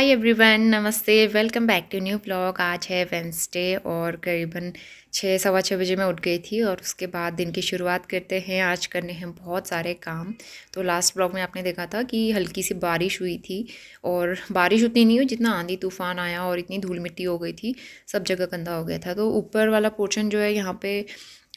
हाय everyone, नमस्ते। Welcome back to new blog. आज है वेंसडे और करीबन 6 सवा 6 बजे मैं उठ गई थी और उसके बाद दिन की शुरुआत करते हैं। आज करने हैं बहुत सारे काम। तो लास्ट ब्लॉग में आपने देखा था कि हल्की सी बारिश हुई थी और बारिश उतनी नहीं हुई जितना आंधी तूफान आया और इतनी धूल मिट्टी हो गई थी, सब जगह गंदा हो गया था। तो ऊपर वाला पोर्शन जो है यहाँ पे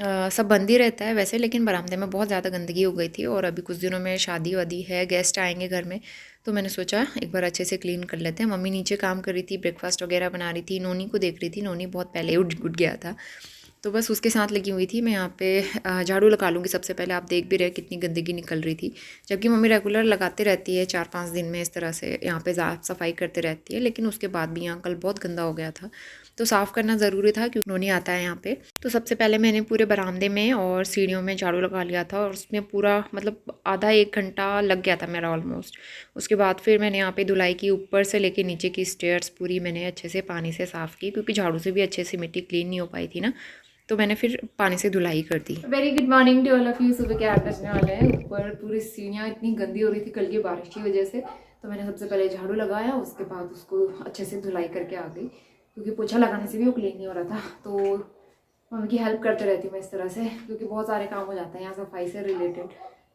सब बंद ही रहता है वैसे, लेकिन बरामदे में बहुत ज़्यादा गंदगी हो गई थी। और अभी कुछ दिनों में शादी वादी है, गेस्ट आएंगे घर में, तो मैंने सोचा एक बार अच्छे से क्लीन कर लेते हैं। मम्मी नीचे काम कर रही थी, ब्रेकफास्ट वगैरह बना रही थी, नोनी को देख रही थी। नोनी बहुत पहले उठ गया था, तो बस उसके साथ लगी हुई थी। मैं यहाँ पे झाड़ू लगा लूँगी सबसे पहले। आप देख भी रहे कितनी गंदगी निकल रही थी, जबकि मम्मी रेगुलर लगाते रहती है 4-5 दिन में इस तरह से यहाँ पे साफ सफाई करते रहती है। लेकिन उसके बाद भी यहाँ कल बहुत गंदा हो गया था, तो साफ़ करना ज़रूरी था क्योंकि नोनी आता है यहाँ पे। तो सबसे पहले मैंने पूरे बरामदे में और सीढ़ियों में झाड़ू लगा लिया था और उसमें पूरा मतलब आधा 1 घंटा लग गया था मेरा ऑलमोस्ट। उसके बाद फिर मैंने यहाँ पे धुलाई की, ऊपर से लेके नीचे की स्टेयर्स पूरी मैंने अच्छे से पानी से साफ़ की, क्योंकि झाड़ू से भी अच्छे से मिट्टी क्लीन नहीं हो पाई थी ना, तो मैंने फिर पानी से धुलाई कर दी। Very good morning to all of you. सुबह के 8 बजने वाले हैं। ऊपर पूरी सीढ़ियाँ इतनी गंदी हो रही थी कल की बारिश की वजह से, तो मैंने सबसे पहले झाड़ू लगाया, उसके बाद उसको अच्छे से धुलाई करके आ गई, क्योंकि पोछा लगाने से भी वो क्लीन नहीं हो रहा था। तो मम्मी की हेल्प करते रहती हूँ मैं इस तरह से, क्योंकि बहुत सारे काम हो जाते हैं यहाँ सफाई से रिलेटेड।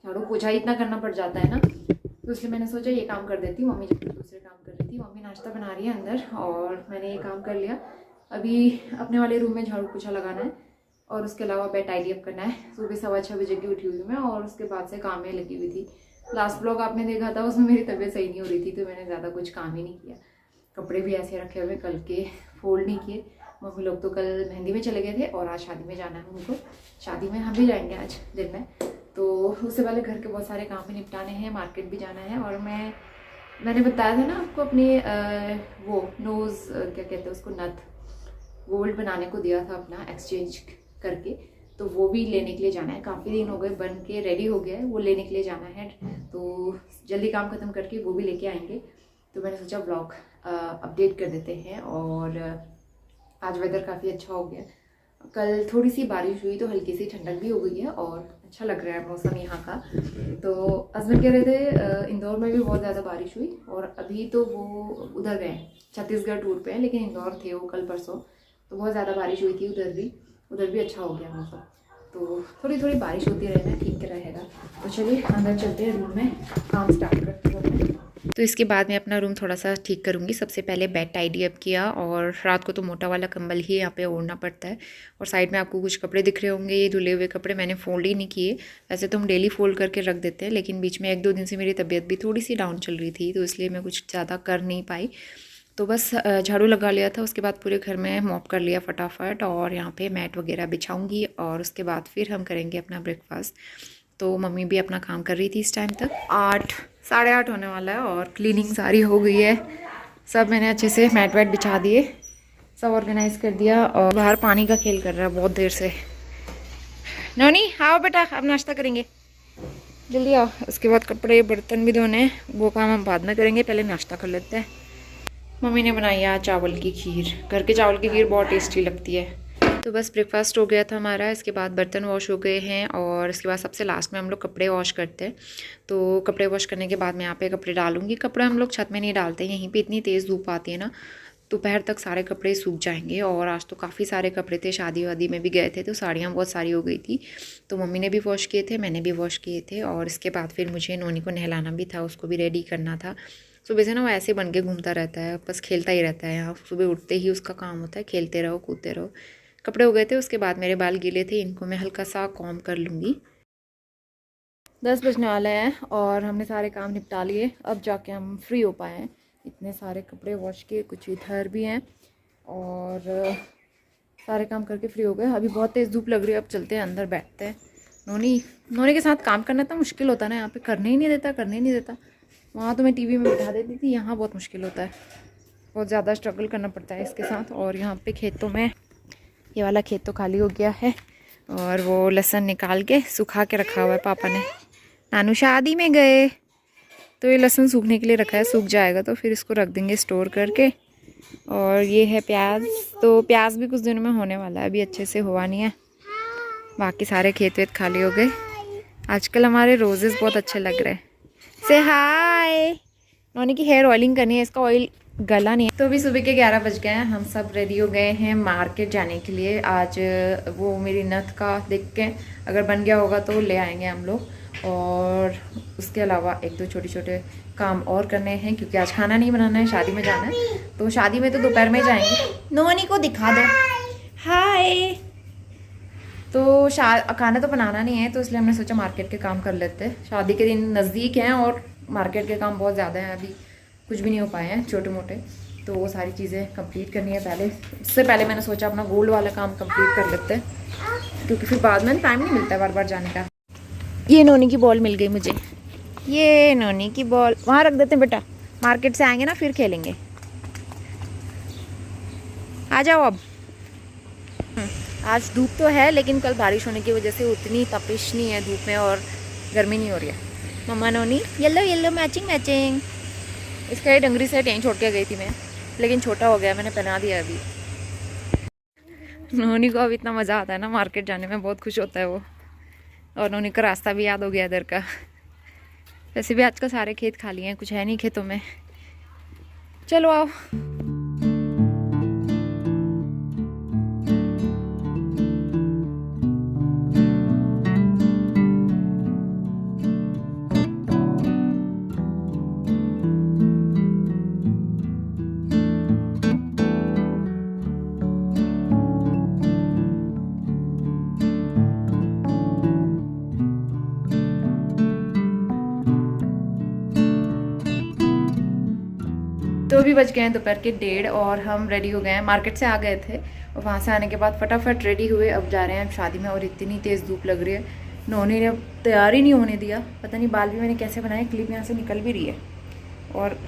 झाड़ू पोछा ही इतना करना पड़ जाता है ना, तो इसलिए मैंने सोचा ये काम कर देती हूँ। मम्मी जब दूसरे काम कर रही थी, मम्मी नाश्ता बना रही है अंदर और मैंने ये काम कर लिया। अभी अपने वाले रूम में झाड़ू पोछा लगाना है और उसके अलावा बेड टाइडी अप करना है। सुबह 6:15 बजे की उठी हुई मैं और उसके बाद से काम में लगी हुई थी। लास्ट ब्लॉग आपने देखा था, उसमें मेरी तबीयत सही नहीं हो रही थी, तो मैंने ज़्यादा कुछ काम ही नहीं किया। कपड़े भी ऐसे रखे हुए कल के, फोल्ड नहीं किए। मम्मी लोग तो कल मेहंदी में चले गए थे और आज शादी में जाना है उनको। शादी में हम भी जाएंगे आज दिन में, तो उससे पहले घर के बहुत सारे काम भी निपटाने हैं, मार्केट भी जाना है। और मैंने बताया था ना आपको अपनी वो नोज़ क्या कहते हैं उसको, नथ गोल्ड बनाने को दिया था अपना एक्सचेंज करके, तो वो भी लेने के लिए जाना है। काफ़ी दिन हो गए, बन के रेडी हो गया है, वो लेने के लिए जाना है। तो जल्दी काम ख़त्म करके वो भी लेके आएंगे, तो मैंने सोचा ब्लॉग अपडेट कर देते हैं। और आज वेदर काफ़ी अच्छा हो गया। कल थोड़ी सी बारिश हुई तो हल्की सी ठंडक भी हो गई है और अच्छा लग रहा है मौसम यहाँ का। तो हस्बैंड कह रहे थे इंदौर में भी बहुत ज़्यादा बारिश हुई, और अभी तो वो उधर गए छत्तीसगढ़ टूर पे हैं, लेकिन इंदौर थे वो कल परसों, तो बहुत ज़्यादा बारिश हुई थी उधर भी अच्छा हो गया मौसम। तो थोड़ी थोड़ी बारिश होती रहना ठीक रहेगा। तो चलिए अंदर चलते हैं, रूम में काम स्टार्ट करते हैं। तो इसके बाद मैं अपना रूम थोड़ा सा ठीक करूँगी। सबसे पहले बेड टाइडी अप किया, और रात को तो मोटा वाला कंबल ही यहाँ पे ओढ़ना पड़ता है। और साइड में आपको कुछ कपड़े दिख रहे होंगे, ये धुले हुए कपड़े मैंने फोल्ड ही नहीं किए। वैसे तो हम डेली फोल्ड करके रख देते हैं, लेकिन बीच में 1-2 दिन से मेरी तबीयत भी थोड़ी सी डाउन चल रही थी, तो इसलिए मैं कुछ ज़्यादा कर नहीं पाई। तो बस झाड़ू लगा लिया था, उसके बाद पूरे घर में मॉप कर लिया फटाफट, और यहाँ पे मैट वगैरह बिछाऊंगी और उसके बाद फिर हम करेंगे अपना ब्रेकफास्ट। तो मम्मी भी अपना काम कर रही थी इस टाइम तक। 8 साढ़े 8 होने वाला है और क्लीनिंग सारी हो गई है। सब मैंने अच्छे से मैट वैट बिछा दिए, सब ऑर्गेनाइज़ कर दिया। और बाहर पानी का खेल कर रहा है बहुत देर से। नोनी आओ बेटा, अब नाश्ता करेंगे, जल्दी आओ। उसके बाद कपड़े बर्तन भी धोने हैं, वो काम हम बाद में करेंगे, पहले नाश्ता कर लेते हैं। मम्मी ने बनाई आज चावल की खीर। घर के चावल की खीर बहुत टेस्टी लगती है। तो बस ब्रेकफास्ट हो गया था हमारा, इसके बाद बर्तन वॉश हो गए हैं, और इसके बाद सबसे लास्ट में हम लोग कपड़े वॉश करते हैं। तो कपड़े वॉश करने के बाद मैं यहाँ पे कपड़े डालूंगी। कपड़े हम लोग छत में नहीं डालते, यहीं पे इतनी तेज़ धूप आती है ना, दोपहर तक सारे कपड़े सूख जाएंगे। और आज तो काफ़ी सारे कपड़े थे, शादी वादी में भी गए थे, तो साड़ियाँ बहुत सारी हो गई थी। तो मम्मी ने भी वॉश किए थे, मैंने भी वॉश किए थे। और इसके बाद फिर मुझे नोनी को नहलाना भी था, उसको भी रेडी करना था। सुबह से ना वो ऐसे बन के घूमता रहता है, बस खेलता ही रहता है। यहाँ सुबह उठते ही उसका काम होता है खेलते रहो कूदते रहो। कपड़े हो गए थे, उसके बाद मेरे बाल गीले थे, इनको मैं हल्का सा कॉम्ब कर लूँगी। 10 बजने वाले हैं और हमने सारे काम निपटा लिए, अब जाके हम फ्री हो पाए हैं। इतने सारे कपड़े वॉश किए, कुछ इधर भी हैं, और सारे काम करके फ्री हो गए। अभी बहुत तेज़ धूप लग रही है, अब चलते हैं अंदर बैठते हैं। नोनी के साथ काम करना इतना मुश्किल होता है ना, यहाँ पे करने ही नहीं देता। वहाँ तो मैं टीवी में बिठा देती थी, यहाँ बहुत मुश्किल होता है, बहुत ज़्यादा स्ट्रगल करना पड़ता है इसके साथ। और यहाँ पे खेतों में, ये वाला खेत तो खाली हो गया है, और वो लहसुन निकाल के सुखा के रखा हुआ है पापा ने। नानू शादी में गए तो ये लहसुन सूखने के लिए रखा है, सूख जाएगा तो फिर इसको रख देंगे स्टोर करके। और ये है प्याज, तो प्याज भी कुछ दिनों में होने वाला है, अभी अच्छे से हुआ नहीं है। बाकी सारे खेत वेत खाली हो गए। आजकल हमारे रोजेस बहुत अच्छे लग रहे हैं। से हाय। नोनी की हेयर ऑयलिंग करनी है, इसका ऑयल गला नहीं है। तो अभी सुबह के 11 बज गए हैं, हम सब रेडी हो गए हैं मार्केट जाने के लिए। आज वो मेरी नथ का देख के अगर बन गया होगा तो ले आएंगे हम लोग, और उसके अलावा एक दो छोटे छोटे काम और करने हैं क्योंकि आज खाना नहीं बनाना है, शादी में जाना है। तो शादी में तो दोपहर में जाएंगे। नोनी को दिखा दो, हाय। तो खाना तो बनाना नहीं है, तो इसलिए हमने सोचा मार्केट के काम कर लेते हैं। शादी के दिन नज़दीक हैं और मार्केट के काम बहुत ज़्यादा हैं, अभी कुछ भी नहीं हो पाए हैं छोटे मोटे, तो वो सारी चीज़ें कंप्लीट करनी है पहले। उससे पहले मैंने सोचा अपना गोल्ड वाला काम कंप्लीट कर लेते हैं, क्योंकि फिर बाद में टाइम नहीं मिलता बार बार जाने का। ये नोनी की बॉल मिल गई मुझे, ये नोनी की बॉल वहाँ रख देते हैं बेटा, मार्केट से आएंगे ना फिर खेलेंगे। आ जाओ अब। आज धूप तो है लेकिन कल बारिश होने की वजह से उतनी तपिश नहीं है धूप में और गर्मी नहीं हो रही है। मम्मा नोनी येलो येलो मैचिंग मैचिंग। इसका ये डंगरी सेट यहीं छोड़ के गई थी मैं, लेकिन छोटा हो गया, मैंने पहना दिया अभी। नोनी को अब इतना मज़ा आता है ना मार्केट जाने में, बहुत खुश होता है वो। और नोनी का रास्ता भी याद हो गया इधर का। वैसे भी आजकल सारे खेत खाली हैं, कुछ है नहीं खेतों में। चलो आओ। तो भी बज गए हैं दोपहर के 1:30 और हम रेडी हो गए हैं। मार्केट से आ गए थे और वहाँ से आने के बाद फटाफट रेडी हुए, अब जा रहे हैं शादी में। और इतनी तेज़ धूप लग रही है, नोनी ने तैयार ही नहीं होने दिया। पता नहीं बाल भी मैंने कैसे बनाए, क्लिप यहाँ से निकल भी रही है। और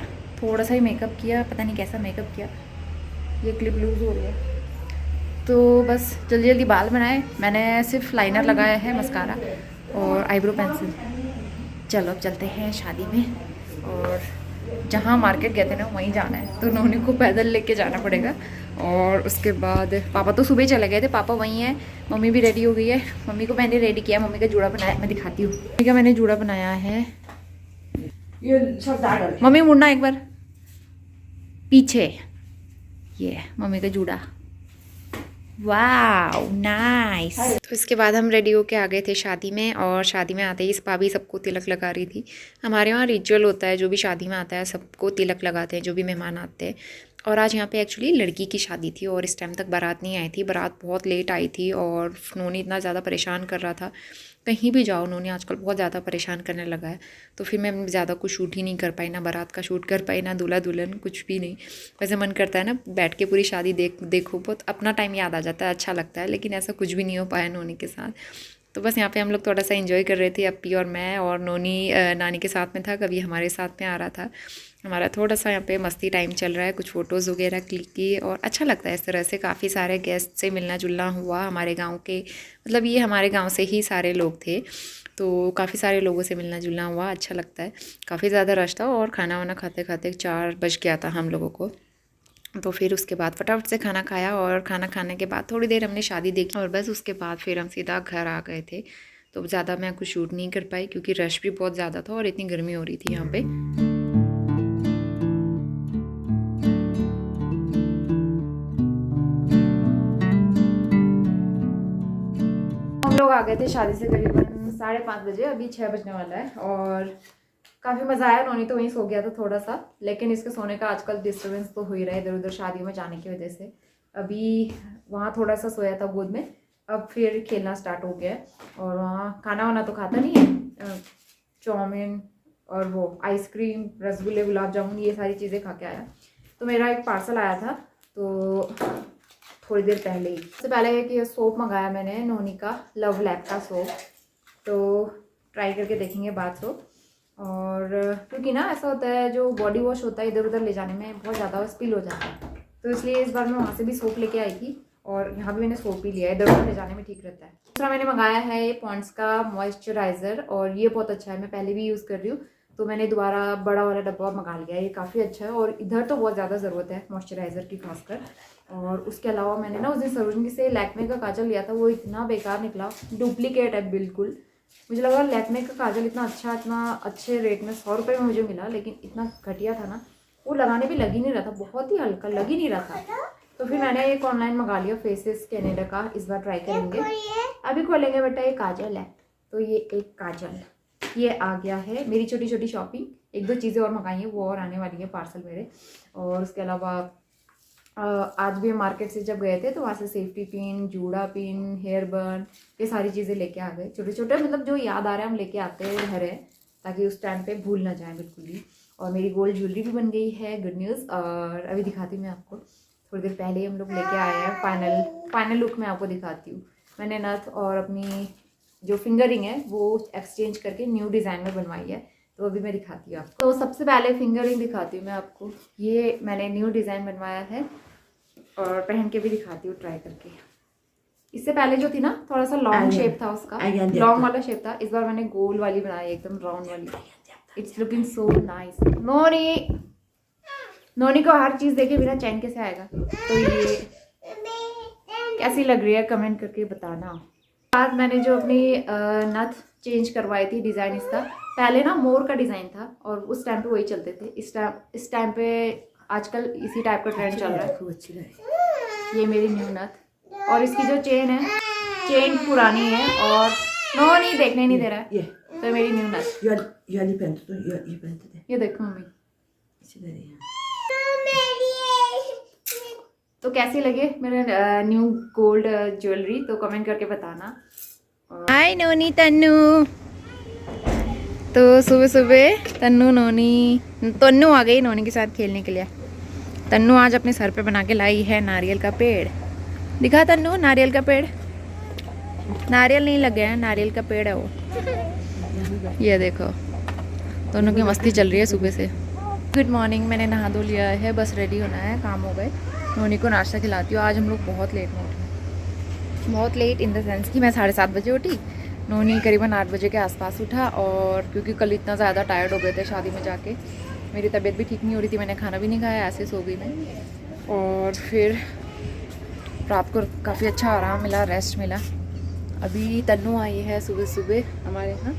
थोड़ा सा ही मेकअप किया, पता नहीं कैसा मेकअप किया, ये क्लिप लूज़ हो रही है। तो बस जल्दी जल्दी बाल बनाए। मैंने सिर्फ लाइनर लगाया है, मस्कारा और आईब्रो पेंसिल। चलो अब चलते हैं शादी में, और जहाँ मार्केट गए थे ना वहीं जाना है, तो नोनी को पैदल लेके जाना पड़ेगा। और उसके बाद पापा तो सुबह चले गए थे, पापा वहीं हैं। मम्मी भी रेडी हो गई है, मम्मी को मैंने रेडी किया, मम्मी का जूड़ा बनाया, मैं दिखाती हूँ। मम्मी का मैंने जूड़ा बनाया है, ये सब मम्मी मुड़ना एक बार पीछे, ये मम्मी का जूड़ा, वाह नाइस। तो इसके बाद हम रेडी होके आ गए थे शादी में, और शादी में आते ही इस भाभी सबको तिलक लगा रही थी। हमारे वहाँ रिचुअल होता है, जो भी शादी में आता है सबको तिलक लगाते हैं, जो भी मेहमान आते हैं। और आज यहाँ पे एक्चुअली लड़की की शादी थी और इस टाइम तक बारात नहीं आई थी, बारात बहुत लेट आई थी। और नोनी इतना ज़्यादा परेशान कर रहा था, कहीं भी जाओ नोनी आजकल बहुत ज़्यादा परेशान करने लगा है। तो फिर मैं ज़्यादा कुछ शूट ही नहीं कर पाई, ना बारात का शूट कर पाई, ना दूल्हा दुल्हन, कुछ भी नहीं। वैसे मन करता है ना बैठ के पूरी शादी देखो, बहुत अपना टाइम याद आ जाता है, अच्छा लगता है, लेकिन ऐसा कुछ भी नहीं हो पाया नोनी के साथ। तो बस यहाँ पे हम लोग थोड़ा सा एंजॉय कर रहे थे, अप्पी और मैं। और नोनी नानी के साथ में था, कभी हमारे साथ में आ रहा था। हमारा थोड़ा सा यहाँ पे मस्ती टाइम चल रहा है, कुछ फ़ोटोज़ वगैरह क्लिक की, और अच्छा लगता है इस तरह से। काफ़ी सारे गेस्ट से मिलना जुलना हुआ हमारे गांव के, मतलब ये हमारे गांव से ही सारे लोग थे, तो काफ़ी सारे लोगों से मिलना जुलना हुआ, अच्छा लगता है। काफ़ी ज़्यादा रश था और खाना वाना खाते खाते 4 बज गया था हम लोगों को। तो फिर उसके बाद फटाफट से खाना खाया, और खाना खाने के बाद थोड़ी देर हमने शादी देखी, और बस उसके बाद फिर हम सीधा घर आ गए थे। तो ज़्यादा मैं कुछ शूट नहीं कर पाई क्योंकि रश भी बहुत ज़्यादा था और इतनी गर्मी हो रही थी यहाँ पे। हम लोग आ गए थे शादी से करीबन 5:30 बजे, अभी 6 बजने वाला है। और काफ़ी मज़ा आया। नोनी तो वहीं सो गया था थोड़ा सा, लेकिन इसके सोने का आजकल डिस्टर्बेंस तो हो ही रहा है इधर उधर शादियों में जाने की वजह से। अभी वहाँ थोड़ा सा सोया था गोद में, अब फिर खेलना स्टार्ट हो गया है। और वहाँ खाना वाना तो खाता नहीं है, चाउमीन और वो आइसक्रीम, रसगुल्ले, गुलाब जामुन, ये सारी चीज़ें खा के आया। तो मेरा एक पार्सल आया था तो थोड़ी देर पहले ही, सबसे पहले कि सोप मंगाया मैंने नोनी का, लव लैब का सोप। तो ट्राई करके देखेंगे बात सोप। और क्योंकि ना ऐसा होता है, जो बॉडी वॉश होता है इधर उधर ले जाने में बहुत ज़्यादा स्पिल हो जाता है, तो इसलिए इस बार मैं वहाँ से भी सोप लेके आई थी, और यहाँ भी मैंने सोप ही लिया है, इधर उधर ले जाने में ठीक रहता है। दूसरा मैंने मंगाया है ये पॉन्ड्स का मॉइस्चराइज़र, और ये बहुत अच्छा है, मैं पहले भी यूज़ कर रही हूँ, तो मैंने दोबारा बड़ा वाला डब्बा मंगा लिया। ये काफ़ी अच्छा है, और इधर तो बहुत ज़्यादा ज़रूरत है मॉइस्चराइज़र की खासकर। और उसके अलावा मैंने ना उस दिन सरोजनी से लैक्मे का काजल लिया था, वो इतना बेकार निकला, डुप्लीकेट है बिल्कुल। मुझे लगा लैक्मे का काजल इतना अच्छा, इतना अच्छे रेट में 100 रुपये में मुझे मिला, लेकिन इतना घटिया था ना, वो लगाने भी लग ही नहीं रहा था, बहुत ही हल्का लग ही नहीं रहा था। तो फिर मैंने एक ऑनलाइन मंगा लिया फेसेस कैनेडा का, इस बार ट्राई करेंगे। अभी खोलेंगे बेटा, ये काजल है, तो ये एक काजल ये आ गया है। मेरी छोटी छोटी शॉपिंग, एक दो चीज़ें और मंगाई हैं, वो और आने वाली है पार्सल मेरे। और उसके अलावा आज भी मार्केट से जब गए थे तो वहाँ से सेफ्टी पिन, जूड़ा पिन, हेयर बर्न, ये सारी चीज़ें लेके आ गए। छोटे छोटे मतलब जो याद आ रहा है हम लेके आते हैं घर है, ताकि उस टाइम पे भूल ना जाए बिल्कुल ही। और मेरी गोल्ड ज्वेलरी भी बन गई है, गुड न्यूज़। और अभी दिखाती हूँ मैं आपको, थोड़ी देर पहले ही हम लोग लेके आए हैं। फाइनल लुक मैं आपको दिखाती हूँ। मैंने नथ और अपनी जो फिंगरिंग है वो एक्सचेंज करके न्यू डिज़ाइन में बनवाई है, तो अभी मैं दिखाती हूँ आपको। तो सबसे पहले फिंगरिंग दिखाती हूँ मैं आपको। ये मैंने न्यू डिज़ाइन बनवाया है और पहन के भी दिखाती हूँ ट्राई करके। इससे पहले जो थी ना थोड़ा सा लॉन्ग शेप था उसका, लॉन्ग वाला शेप था। इस बार मैंने गोल वाली बनाई, एकदम राउंड वाली। It's looking so nice. Noni को हर चीज़ देखे बिना चैन कैसे आएगा। तो ये कैसी लग रही है कमेंट करके बताना। बाद मैंने जो अपनी नथ चेंज करवाई थी, डिज़ाइन इसका पहले ना मोर का डिज़ाइन था और उस टाइम पे वही चलते थे। इस टाइम पे आजकल इसी टाइप का ट्रेंड चल रहा है। ये मेरी न्यू नथ, और इसकी जो चेन है, चेन पुरानी है और नो नहीं देखने नहीं दे रहा है। तो मेरी न्यू नथ, ये देखो मम्मी। तो कैसी लगे मेरे न्यू गोल्ड ज्वेलरी, तो कमेंट करके बताना। हाय नोनी तन्नू। तो सुबह सुबह तन्नू आ गई नोनी के साथ खेलने के लिए। तन्नू आज अपने सर पे बना के लाई है नारियल का पेड़। दिखा तन्नू, नारियल का पेड़। नारियल नहीं लगे हैं, नारियल का पेड़ है वो। ये देखो, दोनों की मस्ती चल रही है सुबह से। गुड मॉर्निंग, मैंने नहा धो लिया है, बस रेडी होना है, काम हो गए। नोनी को नाश्ता खिलाती हूँ। आज हम लोग बहुत लेट में उठे, बहुत लेट इन द सेंस कि मैं 7:30 बजे उठी, नोनी करीबन 8 बजे के आसपास उठा। और क्योंकि कल इतना ज़्यादा टायर्ड हो गए थे शादी में जाके, मेरी तबीयत भी ठीक नहीं हो रही थी, मैंने खाना भी नहीं खाया, ऐसे सो गई मैं। और फिर रात को काफ़ी अच्छा आराम मिला, रेस्ट मिला। अभी तन्नू आई है सुबह सुबह हमारे यहाँ,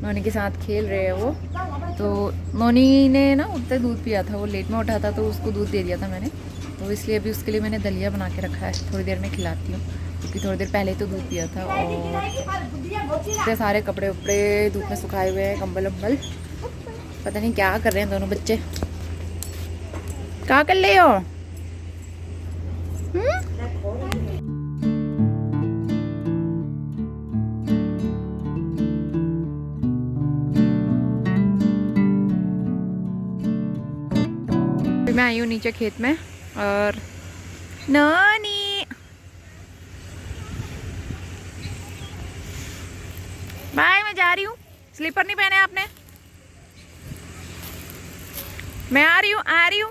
नोनी के साथ खेल रहे हैं वो। तो नोनी ने ना उठते दूध पिया था, वो लेट में उठा था तो उसको दूध दे दिया था मैंने, तो इसलिए अभी उसके लिए मैंने दलिया बना के रखा है, थोड़ी देर में खिलाती हूँ, क्योंकि थोड़ी देर पहले तो दूध पिया था। और इतने सारे कपड़े उपड़े धूप में सुखाए हुए हैं, कंबल वम्बल, पता नहीं क्या कर रहे हैं दोनों बच्चे। क्या कर ले हो? मैं आई हूँ नीचे खेत में और नोनी बाय, मैं जा रही हूँ। स्लीपर नहीं पहने आपने? मैं आ रही हूँ।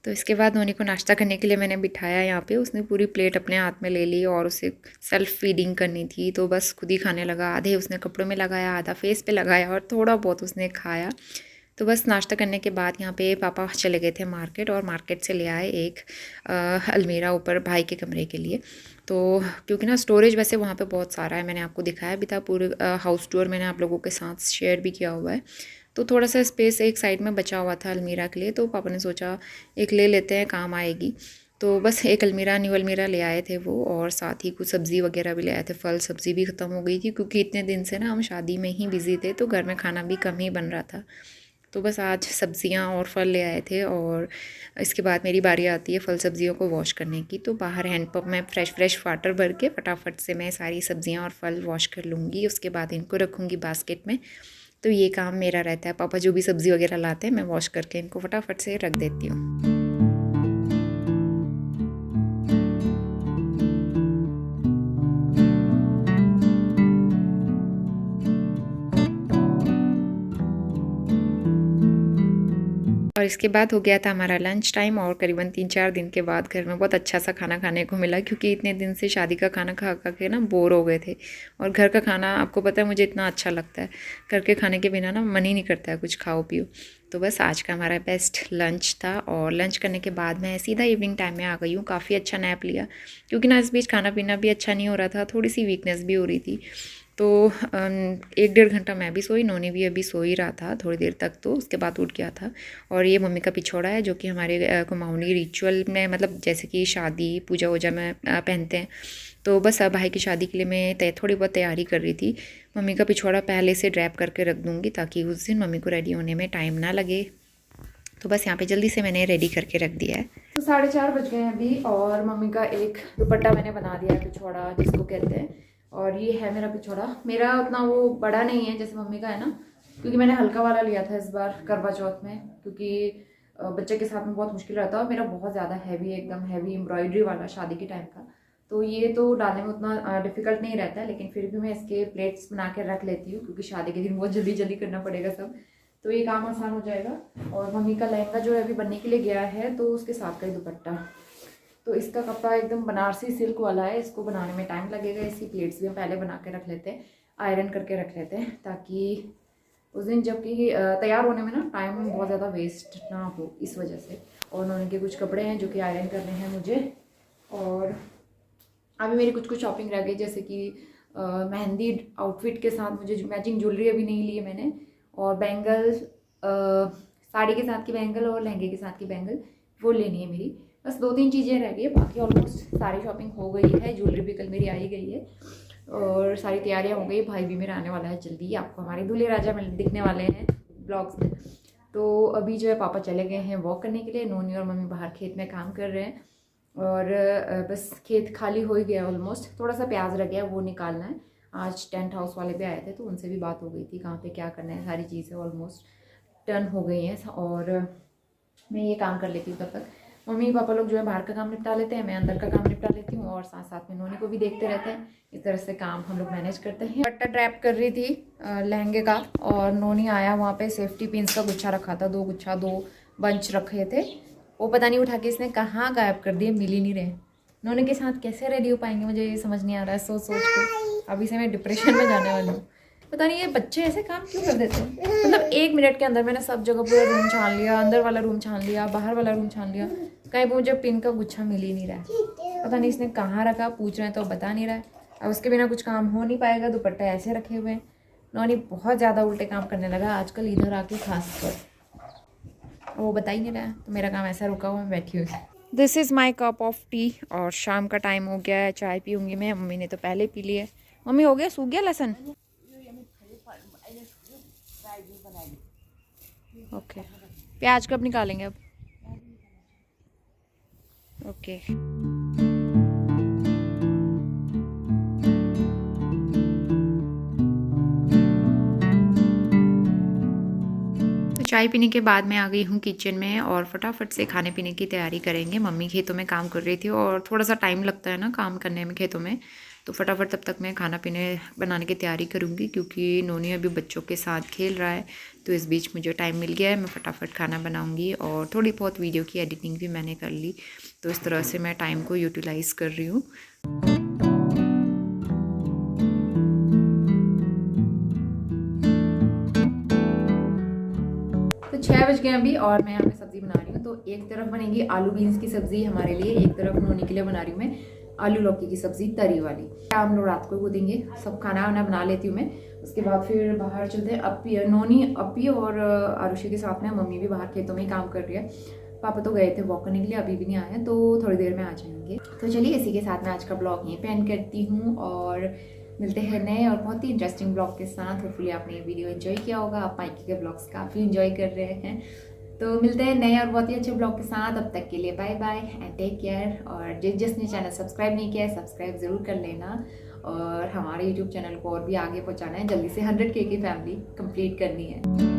तो इसके बाद नोनी को नाश्ता करने के लिए मैंने बिठाया यहाँ पे। उसने पूरी प्लेट अपने हाथ में ले ली और उसे सेल्फ फीडिंग करनी थी, तो बस खुद ही खाने लगा। आधे उसने कपड़ों में लगाया, आधा फेस पे लगाया और थोड़ा बहुत उसने खाया। तो बस नाश्ता करने के बाद यहाँ पे पापा चले गए थे मार्केट, और मार्केट से ले आए एक अलमीरा ऊपर भाई के कमरे के लिए। तो क्योंकि ना स्टोरेज वैसे वहाँ पे बहुत सारा है, मैंने आपको दिखाया भी था, पूरे हाउस टूर मैंने आप लोगों के साथ शेयर भी किया हुआ है। तो थोड़ा सा स्पेस एक साइड में बचा हुआ था अलमीरा के लिए, तो पापा ने सोचा एक ले लेते हैं, काम आएगी। तो बस एक अलमीरा, न्यू अलमीरा ले आए थे वो, और साथ ही कुछ सब्ज़ी वगैरह भी ले आए थे। फल सब्ज़ी भी ख़त्म हो गई थी, क्योंकि इतने दिन से ना हम शादी में ही बिज़ी थे, तो घर में खाना भी कम ही बन रहा था। तो बस आज सब्ज़ियाँ और फल ले आए थे, और इसके बाद मेरी बारी आती है फल सब्ज़ियों को वॉश करने की। तो बाहर हैंडपम्प में फ्रेश वाटर भर के फटाफट से मैं सारी सब्ज़ियाँ और फल वॉश कर लूँगी। उसके बाद इनको रखूँगी बास्केट में। तो ये काम मेरा रहता है। पापा जो भी सब्ज़ी वगैरह लाते हैं, मैं वॉश करके इनको फटाफट से रख देती हूँ। और इसके बाद हो गया था हमारा लंच टाइम, और करीबन 3-4 दिन के बाद घर में बहुत अच्छा सा खाना खाने को मिला, क्योंकि इतने दिन से शादी का खाना खा खा के ना बोर हो गए थे। और घर का खाना आपको पता है मुझे इतना अच्छा लगता है, घर के खाने के बिना ना मन ही नहीं करता है कुछ खाओ पियो। तो बस आज का हमारा बेस्ट लंच था, और लंच करने के बाद मैं सीधा इवनिंग टाइम में आ गई हूँ। काफ़ी अच्छा नैप लिया, क्योंकि ना इस बीच खाना पीना भी अच्छा नहीं हो रहा था, थोड़ी सी वीकनेस भी हो रही थी। तो 1-1.5 घंटा मैं भी सोई, नोनी भी अभी सो ही रहा था थोड़ी देर तक, तो उसके बाद उठ गया था। और ये मम्मी का पिछोड़ा है जो कि हमारे कुमाऊनी रिचुअल में, मतलब जैसे कि शादी पूजा वूजा में पहनते हैं। तो बस अब भाई की शादी के लिए मैं थोड़ी बहुत तैयारी कर रही थी। मम्मी का पिछोड़ा पहले से ड्रैप करके रख दूँगी ताकि उस दिन मम्मी को रेडी होने में टाइम ना लगे। तो बस यहाँ पे जल्दी से मैंने रेडी करके रख दिया है। तो 4:30 बज गए हैं अभी, और मम्मी का एक दुपट्टा मैंने बना दिया है, पिछोड़ा जिसको कहते हैं। और ये है मेरा पिछोड़ा। मेरा उतना वो बड़ा नहीं है जैसे मम्मी का है ना, क्योंकि मैंने हल्का वाला लिया था इस बार करवा चौथ में, क्योंकि बच्चे के साथ में बहुत मुश्किल रहता है। मेरा बहुत ज़्यादा हैवी, एकदम हैवी एम्ब्रॉयडरी वाला शादी के टाइम का, तो ये तो डालने में उतना डिफिकल्ट नहीं रहता है, लेकिन फिर भी मैं इसके प्लेट्स बना के रख लेती हूँ क्योंकि शादी के दिन बहुत जल्दी जल्दी करना पड़ेगा सब, तो ये काम आसान हो जाएगा। और मम्मी का लहंगा जो है अभी बनने के लिए गया है, तो उसके साथ का ही दुपट्टा, तो इसका कपड़ा एकदम बनारसी सिल्क वाला है, इसको बनाने में टाइम लगेगा। इसकी प्लेट्स भी हम पहले बना के रख लेते हैं, आयरन करके रख लेते हैं, ताकि उस दिन जबकि तैयार होने में ना टाइम बहुत ज़्यादा वेस्ट ना हो, इस वजह से। और उन्होंने के कुछ कपड़े हैं जो कि आयरन करने हैं मुझे। और अभी मेरी कुछ शॉपिंग रह गई, जैसे कि मेहंदी आउटफिट के साथ मुझे मैचिंग ज्वेलरी अभी नहीं ली है मैंने, और बैंगल, साड़ी के साथ की बैंगल और लहंगे के साथ की बैंगल वो लेनी है मेरी। बस 2-3 चीज़ें रह गई है, बाकी ऑलमोस्ट सारी शॉपिंग हो गई है। ज्वेलरी भी कल मेरी आई गई है और सारी तैयारियां हो गई। भाई भी मेरा आने वाला है जल्दी, आपको हमारे दूल्हे राजा में दिखने वाले हैं ब्लॉग्स में। तो अभी जो है पापा चले गए हैं वॉक करने के लिए, नोनी और मम्मी बाहर खेत में काम कर रहे हैं। और बस खेत खाली हो ही गया ऑलमोस्ट, थोड़ा सा प्याज रह गया वो निकालना है। आज टेंट हाउस वाले भी आए थे तो उनसे भी बात हो गई थी कहाँ पे क्या करना है, सारी चीज़ें ऑलमोस्ट टर्न हो गई हैं। और मैं ये काम कर लेती हूँ तब तक। मम्मी पापा लोग जो है बाहर का काम निपटा लेते हैं, मैं अंदर का काम निपटा लेती हूँ, और साथ साथ में नोनी को भी देखते रहते हैं। इस तरह से काम हम लोग मैनेज करते हैं। दुपट्टा ड्रैप कर रही थी लहंगे का, और नोनी आया, वहाँ पे सेफ्टी पिन्स का गुच्छा रखा था, 2 बंच रखे थे, वो पता नहीं उठा के इसने कहाँ गायब कर दिए, मिल ही नहीं रहे। नोनी के साथ कैसे रेडी हो पाएंगे मुझे ये समझ नहीं आ रहा है, सोच के अभी से मैं डिप्रेशन में जाने वाली हूँ। पता नहीं ये बच्चे ऐसे काम क्यों कर देते हैं। मतलब 1 मिनट के अंदर मैंने सब जगह पूरा रूम छान लिया, अंदर वाला रूम छान लिया, बाहर वाला रूम छान लिया, कहीं मुझे पिन का गुच्छा मिल ही नहीं रहा है। पता नहीं इसने कहाँ रखा, पूछ रहे हैं तो बता नहीं रहा है। अब उसके बिना कुछ काम हो नहीं पाएगा, दुपट्टा ऐसे रखे हुए हैं। नौनी बहुत ज़्यादा उल्टे काम करने लगा आजकल, इधर आके खास कर वो बता ही नहीं रहा है, तो मेरा काम ऐसा रुका हुआ, मैं बैठी हुई। This is my cup of T, और शाम का टाइम हो गया है, चाय पीऊँगी मैं। मम्मी ने तो पहले पी ली है। मम्मी हो गया, सूख गया लहसुन? ओके, प्याज कब निकालेंगे अब? ओके। तो चाय पीने के बाद मैं आ गई हूँ किचन में, और फटाफट से खाने पीने की तैयारी करेंगे। मम्मी खेतों में काम कर रही थी, और थोड़ा सा टाइम लगता है ना काम करने में खेतों में, तो फटाफट तब तक मैं खाना पीने बनाने की तैयारी करूँगी, क्योंकि नोनी अभी बच्चों के साथ खेल रहा है। तो इस बीच मुझे टाइम मिल गया है, मैं फटाफट खाना बनाऊँगी। और थोड़ी बहुत वीडियो की एडिटिंग भी मैंने कर ली, तो इस तरह से मैं टाइम को यूटिलाइज़ कर रही हूँ। तो 6 बज गए अभी, और मैं यहाँ पे सब्ज़ी बना रही हूँ। तो एक तरफ बनेगी आलू बीन्स की सब्ज़ी हमारे लिए, एक तरफ नोनी के लिए बना रही हूँ मैं आलू लौकी की सब्ज़ी तरी वाली। हम लोग रात को देंगे, सब खाना वाना बना लेती हूँ मैं। उसके बाद फिर बाहर चलते हैं। अपी, नोनी, अपी और आरुषि के साथ में मम्मी भी बाहर खेतों में ही काम कर रही है। पापा तो गए थे वॉक करने के लिए, अभी भी नहीं आए हैं, तो थोड़ी देर में आ जाएंगे। तो चलिए इसी के साथ मैं आज का ब्लॉग यहीं पे एंड करती हूँ, और मिलते हैं नए और बहुत ही इंटरेस्टिंग ब्लॉग के साथ। होपफुली आपने ये वीडियो एंजॉय किया होगा, आप माइकी के ब्लॉग्स काफ़ी एंजॉय कर रहे हैं। तो मिलते हैं नए और बहुत ही अच्छे ब्लॉग के साथ। अब तक के लिए bye bye and take care. और जिसने चैनल सब्सक्राइब नहीं किया है, सब्सक्राइब ज़रूर कर लेना, और हमारे यूट्यूब चैनल को और भी आगे पहुंचाना है। जल्दी से 100K की फैमिली कंप्लीट करनी है।